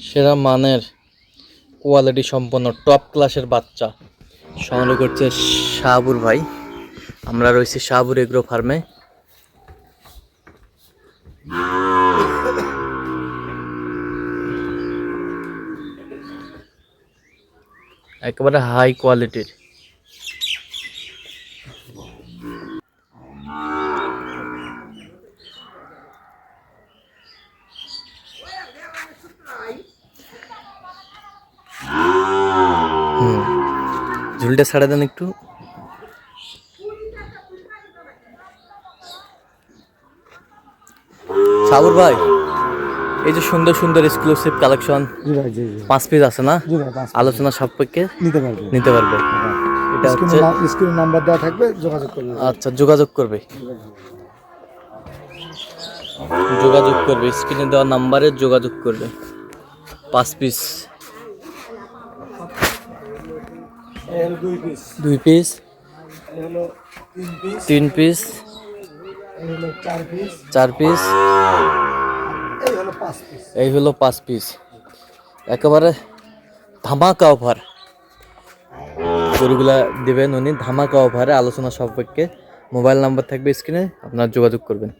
সেরা মানের কোয়ালিটি সম্পন্ন টপ ক্লাসের বাচ্চা সংগ্রহ করছে শাহাবুর ভাই। আমরা রয়েছি শাহাবুর এগ্রো ফার্মে। একেবারে হাই কোয়ালিটির। ঝুলটা ছাড়া দেন একটু। শাহাবুর ভাই, এই যে সুন্দর সুন্দর এক্সক্লুসিভ কালেকশন 5 পিস আছে না, আলোচনা সাপেক্ষে নিতে পারবে। এটা হচ্ছে স্ক্রিনে নাম্বার দেওয়া থাকবে, যোগাযোগ করবে। আচ্ছা, যোগাযোগ করবে স্ক্রিনে দেওয়া নাম্বারে যোগাযোগ করবে। 5 পিস, 2 পিস, 3 পিস, 4 পিস, এই হলো 5 পিস। একেবারে ধামাকা অফার গরুগুলা দেবেন উনি, ধামাকা অফারে আলোচনা সাপেক্ষে। মোবাইল নাম্বার থাকবে স্ক্রিনে, আপনারা যোগাযোগ করবেন।